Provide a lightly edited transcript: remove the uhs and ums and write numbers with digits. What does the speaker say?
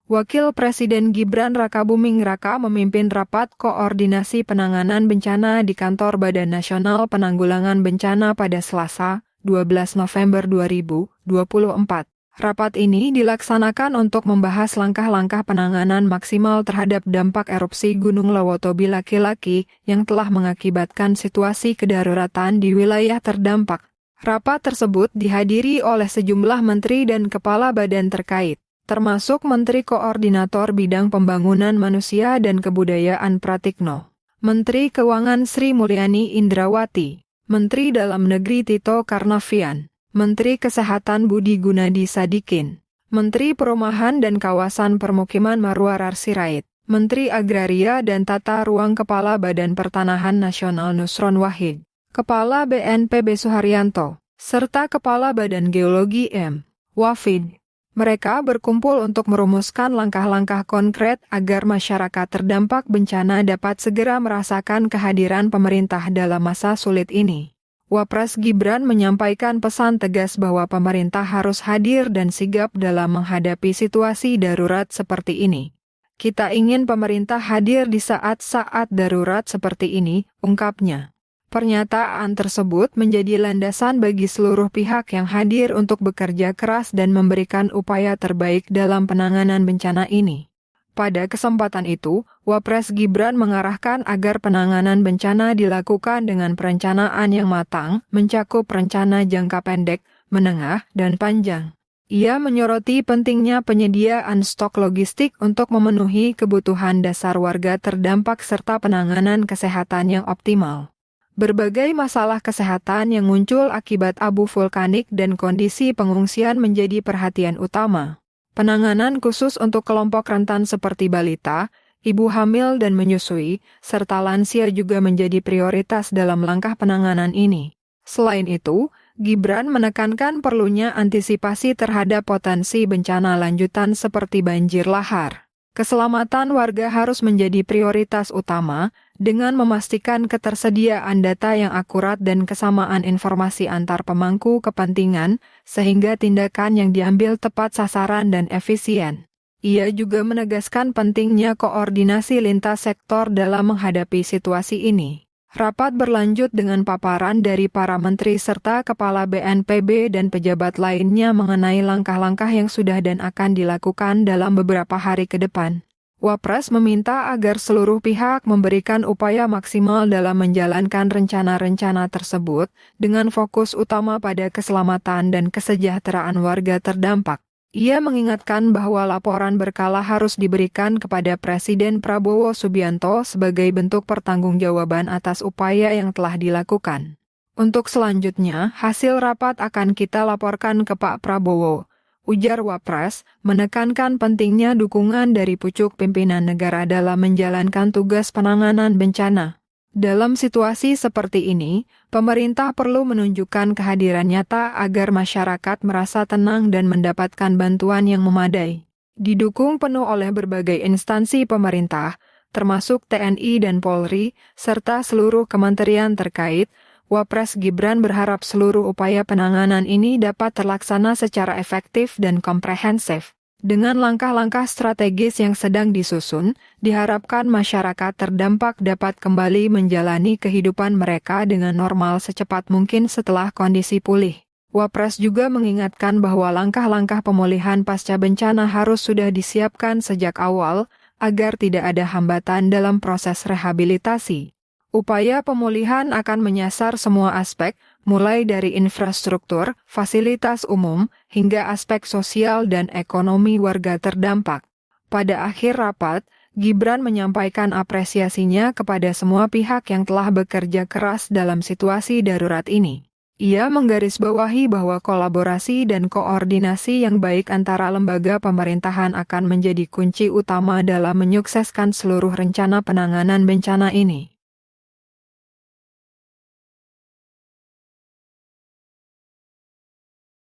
Wakil Presiden Gibran Rakabuming Raka memimpin rapat koordinasi penanganan bencana di Kantor Badan Nasional Penanggulangan Bencana pada Selasa, 12 November 2024. Rapat ini dilaksanakan untuk membahas langkah-langkah penanganan maksimal terhadap dampak erupsi Gunung Lewotobi laki-laki yang telah mengakibatkan situasi kedaruratan di wilayah terdampak. Rapat tersebut dihadiri oleh sejumlah menteri dan kepala badan terkait, termasuk Menteri Koordinator Bidang Pembangunan Manusia dan Kebudayaan Pratikno, Menteri Keuangan Sri Mulyani Indrawati, Menteri Dalam Negeri Tito Karnavian, Menteri Kesehatan Budi Gunadi Sadikin, Menteri Perumahan dan Kawasan Permukiman Marwarar Sirait, Menteri Agraria dan Tata Ruang Kepala Badan Pertanahan Nasional Nusron Wahid, Kepala BNPB Suharyanto, serta Kepala Badan Geologi M. Wafid. Mereka berkumpul untuk merumuskan langkah-langkah konkret agar masyarakat terdampak bencana dapat segera merasakan kehadiran pemerintah dalam masa sulit ini. Wapres Gibran menyampaikan pesan tegas bahwa pemerintah harus hadir dan sigap dalam menghadapi situasi darurat seperti ini. Kita ingin pemerintah hadir di saat-saat darurat seperti ini, ungkapnya. Pernyataan tersebut menjadi landasan bagi seluruh pihak yang hadir untuk bekerja keras dan memberikan upaya terbaik dalam penanganan bencana ini. Pada kesempatan itu, Wapres Gibran mengarahkan agar penanganan bencana dilakukan dengan perencanaan yang matang, mencakup rencana jangka pendek, menengah, dan panjang. Ia menyoroti pentingnya penyediaan stok logistik untuk memenuhi kebutuhan dasar warga terdampak serta penanganan kesehatan yang optimal. Berbagai masalah kesehatan yang muncul akibat abu vulkanik dan kondisi pengungsian menjadi perhatian utama. Penanganan khusus untuk kelompok rentan seperti balita, ibu hamil dan menyusui, serta lansia juga menjadi prioritas dalam langkah penanganan ini. Selain itu, Gibran menekankan perlunya antisipasi terhadap potensi bencana lanjutan seperti banjir lahar. Keselamatan warga harus menjadi prioritas utama dengan memastikan ketersediaan data yang akurat dan kesamaan informasi antar pemangku kepentingan sehingga tindakan yang diambil tepat sasaran dan efisien. Ia juga menegaskan pentingnya koordinasi lintas sektor dalam menghadapi situasi ini. Rapat berlanjut dengan paparan dari para menteri serta kepala BNPB dan pejabat lainnya mengenai langkah-langkah yang sudah dan akan dilakukan dalam beberapa hari ke depan. Wapres meminta agar seluruh pihak memberikan upaya maksimal dalam menjalankan rencana-rencana tersebut dengan fokus utama pada keselamatan dan kesejahteraan warga terdampak. Ia mengingatkan bahwa laporan berkala harus diberikan kepada Presiden Prabowo Subianto sebagai bentuk pertanggungjawaban atas upaya yang telah dilakukan. Untuk selanjutnya, hasil rapat akan kita laporkan ke Pak Prabowo, ujar Wapres, menekankan pentingnya dukungan dari pucuk pimpinan negara dalam menjalankan tugas penanganan bencana. Dalam situasi seperti ini, pemerintah perlu menunjukkan kehadiran nyata agar masyarakat merasa tenang dan mendapatkan bantuan yang memadai. Didukung penuh oleh berbagai instansi pemerintah, termasuk TNI dan Polri, serta seluruh kementerian terkait, Wapres Gibran berharap seluruh upaya penanganan ini dapat terlaksana secara efektif dan komprehensif. Dengan langkah-langkah strategis yang sedang disusun, diharapkan masyarakat terdampak dapat kembali menjalani kehidupan mereka dengan normal secepat mungkin setelah kondisi pulih. Wapres juga mengingatkan bahwa langkah-langkah pemulihan pasca bencana harus sudah disiapkan sejak awal, agar tidak ada hambatan dalam proses rehabilitasi. Upaya pemulihan akan menyasar semua aspek, mulai dari infrastruktur, fasilitas umum, hingga aspek sosial dan ekonomi warga terdampak. Pada akhir rapat, Gibran menyampaikan apresiasinya kepada semua pihak yang telah bekerja keras dalam situasi darurat ini. Ia menggarisbawahi bahwa kolaborasi dan koordinasi yang baik antara lembaga pemerintahan akan menjadi kunci utama dalam menyukseskan seluruh rencana penanganan bencana ini.